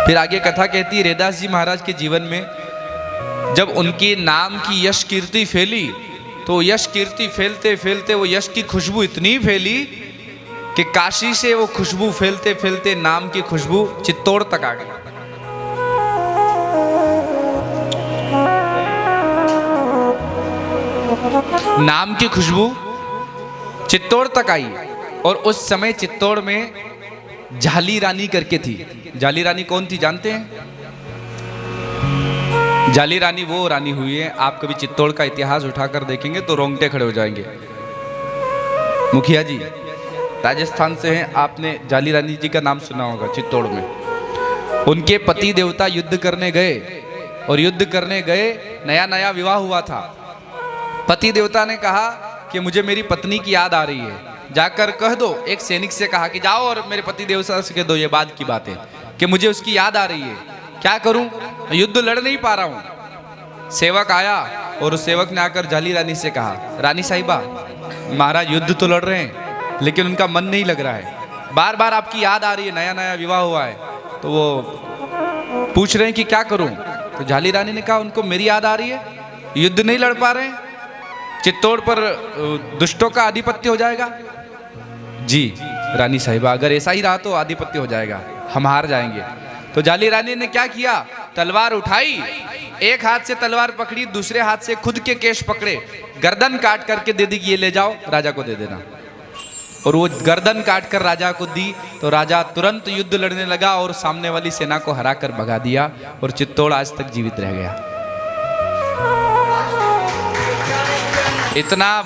फिर आगे कथा कहती है रैदास जी महाराज के जीवन में जब उनके नाम की यश कीर्ति फैली तो यश कीर्ति फैलते फैलते वो यश की खुशबू इतनी फैली कि काशी से वो खुशबू फैलते फैलते नाम की खुशबू चित्तौड़ तक आ गई। नाम की खुशबू चित्तौड़ तक आई। और उस समय चित्तौड़ में झाली रानी करके थी। झाली रानी कौन थी जानते हैं? झाली रानी वो रानी हुई है, आप कभी चित्तौड़ का इतिहास उठाकर देखेंगे तो रोंगटे खड़े हो जाएंगे। मुखिया जी राजस्थान से हैं, आपने झाली रानी जी का नाम सुना होगा। चित्तौड़ में उनके पति देवता युद्ध करने गए और युद्ध करने गए, नया नया विवाह हुआ था। पति देवता ने कहा कि मुझे मेरी पत्नी की याद आ रही है, जाकर कह दो। एक सैनिक से कहा कि जाओ और मेरे पति देवता से कह दो, ये बाद की बात है कि मुझे उसकी याद आ रही है, क्या करूं, युद्ध लड़ नहीं पा रहा हूं। सेवक आया और उस सेवक ने आकर झाली रानी से कहा, रानी साहिबा महाराज युद्ध तो लड़ रहे हैं लेकिन उनका मन नहीं लग रहा है, बार बार आपकी याद आ रही है, नया नया विवाह हुआ है तो वो पूछ रहे हैं कि क्या करूं। तो झाली रानी ने कहा उनको मेरी याद आ रही है, युद्ध नहीं लड़ पा रहे हैं, चित्तौड़ पर दुष्टों का आधिपत्य हो जाएगा। जी रानी साहिबा अगर ऐसा ही रहा तो आधिपत्य हो जाएगा, हम हार जाएंगे। तो झाली रानी ने क्या किया, तलवार उठाई, एक हाथ से तलवार पकड़ी, दूसरे हाथ से खुद के केश पकड़े, गर्दन काट करके दे दी कि ये ले जाओ राजा को दे देना। और वो गर्दन काट कर राजा को दी तो राजा तुरंत युद्ध लड़ने लगा और सामने वाली सेना को हराकर भगा दिया और चित्तौड़ आज तक जीवित रह गया। इतना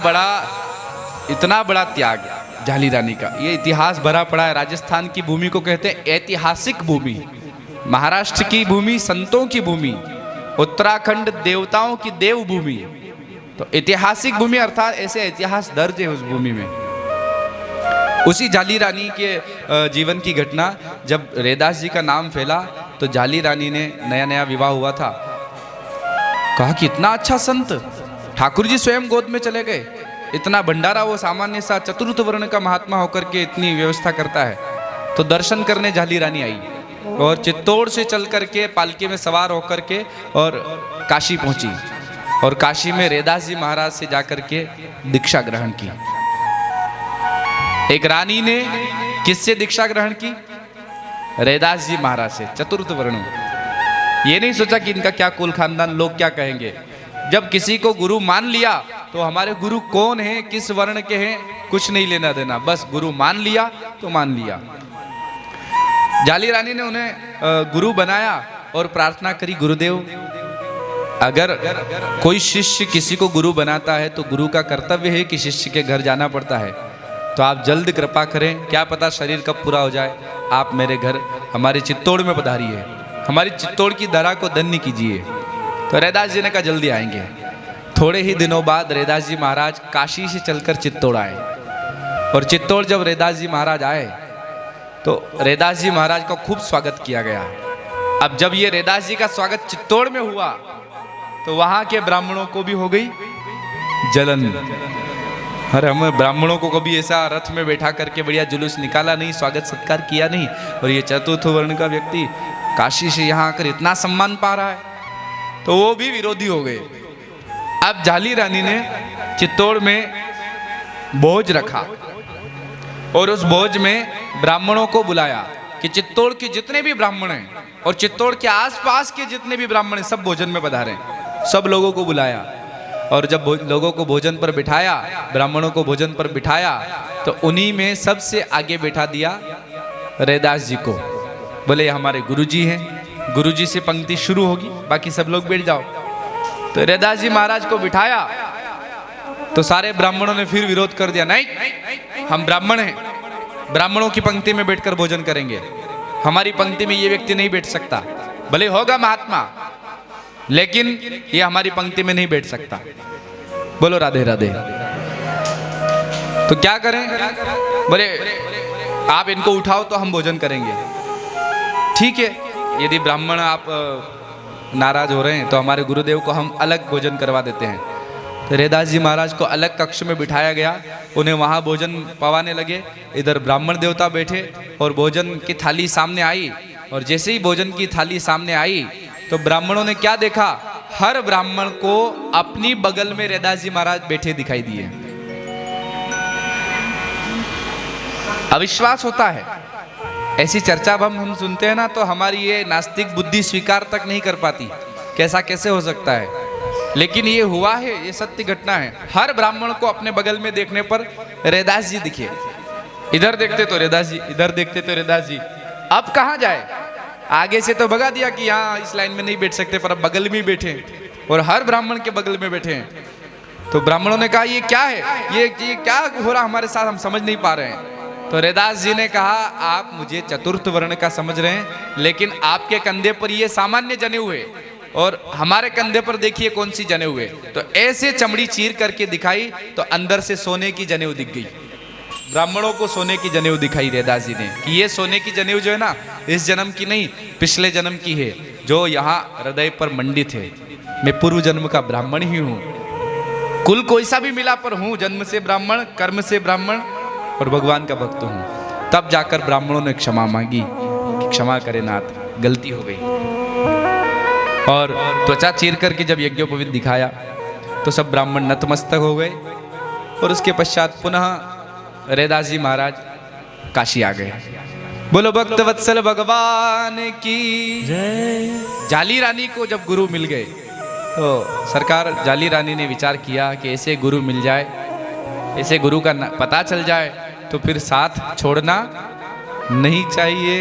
बड़ा त्याग झाली रानी का, ये इतिहास भरा पड़ा है। राजस्थान की भूमि को कहते हैं ऐतिहासिक भूमि, महाराष्ट्र की भूमि संतों की भूमि, उत्तराखंड देवताओं की देव भूमि। तो ऐतिहासिक भूमि अर्थात ऐसे इतिहास दर्ज है उस भूमि में। उसी झाली रानी के जीवन की घटना, जब रैदास जी का नाम फैला तो झाली रानी ने नया नया विवाह हुआ था, कहा कि इतना अच्छा संत, ठाकुर जी स्वयं गोद में चले गए, इतना भंडारा, वो सामान्य सा चतुर्थ वर्ण का महात्मा होकर के इतनी व्यवस्था करता है। तो दर्शन करने झाली रानी आई और चित्तौड़ से चल करके पालकी में सवार होकर के और काशी पहुंची और काशी में रैदास जी महाराज से जाकर के दीक्षा ग्रहण की। एक रानी ने किससे दीक्षा ग्रहण की? रैदास जी महाराज से, चतुर्थ वर्ण। ये नहीं सोचा कि इनका क्या कुल खानदान, लोग क्या कहेंगे। जब किसी को गुरु मान लिया तो हमारे गुरु कौन हैं, किस वर्ण के हैं, कुछ नहीं लेना देना, बस गुरु मान लिया तो मान लिया। झाली रानी ने उन्हें गुरु बनाया और प्रार्थना करी, गुरुदेव अगर कोई शिष्य किसी को गुरु बनाता है तो गुरु का कर्तव्य है कि शिष्य के घर जाना पड़ता है, तो आप जल्द कृपा करें, क्या पता शरीर कब पूरा हो जाए, आप मेरे घर हमारे चित्तौड़ में पधारिए, हमारी चित्तौड़ की धरा को धन्य कीजिए। तो रैदास जी ने कहा जल्दी आएंगे। थोड़े ही दिनों बाद रैदास जी महाराज काशी से चलकर चित्तौड़ आए और चित्तौड़ जब रैदास जी महाराज आए तो रैदास जी महाराज का खूब स्वागत किया गया। अब जब ये रैदास जी का स्वागत चित्तौड़ में हुआ तो वहां के ब्राह्मणों को भी हो गई जलन। अरे हम ब्राह्मणों को कभी ऐसा रथ में बैठा करके बढ़िया जुलूस निकाला नहीं, स्वागत सत्कार किया नहीं, और ये चतुर्थ वर्ण का व्यक्ति काशी से यहाँ आकर इतना सम्मान पा रहा है, तो वो भी विरोधी हो गए। अब झाली रानी ने चित्तौड़ में भोज रखा और उस भोज में ब्राह्मणों को बुलाया कि चित्तौड़ के जितने भी ब्राह्मण हैं और चित्तौड़ के आसपास के जितने भी ब्राह्मण हैं सब भोजन में पधारे। सब लोगों को बुलाया और जब लोगों को भोजन पर बिठाया, ब्राह्मणों को भोजन पर बिठाया, तो उन्हीं में सबसे आगे बैठा दिया रैदास जी को। बोले हमारे गुरुजी हैं, गुरुजी से पंक्ति शुरू होगी, बाकी सब लोग बैठ जाओ। तो रैदास जी महाराज को बिठाया तो सारे ब्राह्मणों ने फिर विरोध कर दिया, नहीं हम ब्राह्मण हैं, ब्राह्मणों की पंक्ति में बैठकर भोजन करेंगे, हमारी पंक्ति में ये व्यक्ति नहीं बैठ सकता, भले होगा महात्मा लेकिन ये हमारी पंक्ति में नहीं बैठ सकता। बोलो राधे राधे। तो क्या करें? बोले आप इनको उठाओ तो हम भोजन करेंगे। ठीक है, यदि ब्राह्मण आप नाराज हो रहे हैं तो हमारे गुरुदेव को हम अलग भोजन करवा देते हैं। तो रैदास जी महाराज को अलग कक्ष में बिठाया गया, उन्हें वहाँ भोजन पवाने लगे। इधर ब्राह्मण देवता बैठे और भोजन की थाली सामने आई और जैसे ही भोजन की थाली सामने आई तो ब्राह्मणों ने क्या देखा, हर ब्राह्मण को अपनी बगल में रैदास जी महाराज बैठे दिखाई दिए। अविश्वास होता है, ऐसी चर्चा अब हम सुनते हैं ना तो हमारी ये नास्तिक बुद्धि स्वीकार तक नहीं कर पाती, कैसा कैसे हो सकता है, लेकिन ये हुआ है, ये सत्य घटना है। हर ब्राह्मण को अपने बगल में देखने पर रैदास जी दिखे, इधर देखते तो रैदास जी, इधर देखते तो रैदास जी। अब कहाँ जाए, आगे से तो भगा दिया कि यहाँ इस लाइन में नहीं बैठ सकते, पर अब बगल में ही बैठे और हर ब्राह्मण के बगल में बैठे हैं। तो ब्राह्मणों ने कहा ये क्या है, ये क्या हो रहा हमारे साथ, हम समझ नहीं पा रहे हैं। तो रैदास जी ने कहा आप मुझे चतुर्थ वर्ण का समझ रहे हैं, लेकिन आपके कंधे पर ये सामान्य जने हुए और हमारे कंधे पर देखिए कौन सी जनेऊ है। तो ऐसे चमड़ी चीर करके दिखाई तो अंदर से सोने की जनेऊ दिख गई। ब्राह्मणों को सोने की जनेऊ दिखाई रैदास जी ने कि ये सोने की जनेऊ जो है ना, इस जन्म की नहीं पिछले जन्म की है, जो यहाँ हृदय पर मंडित है। मैं पूर्व जन्म का ब्राह्मण ही हूँ, कुल कोई सा भी मिला पर हूँ जन्म से ब्राह्मण, कर्म से ब्राह्मण और भगवान का भक्त हूँ। तब जाकर ब्राह्मणों ने क्षमा मांगी कि क्षमा करे नाथ, गलती हो गई। और त्वचा चीर करके जब यज्ञोपवीत दिखाया तो सब ब्राह्मण नतमस्तक हो गए और उसके पश्चात पुनः रैदास जी महाराज काशी आ गए। बोलो भक्त वत्सल भगवान की जय। जाली रानी को जब गुरु मिल गए तो सरकार जाली रानी ने विचार किया कि ऐसे गुरु मिल जाए, ऐसे गुरु का पता चल जाए तो फिर साथ छोड़ना नहीं चाहिए।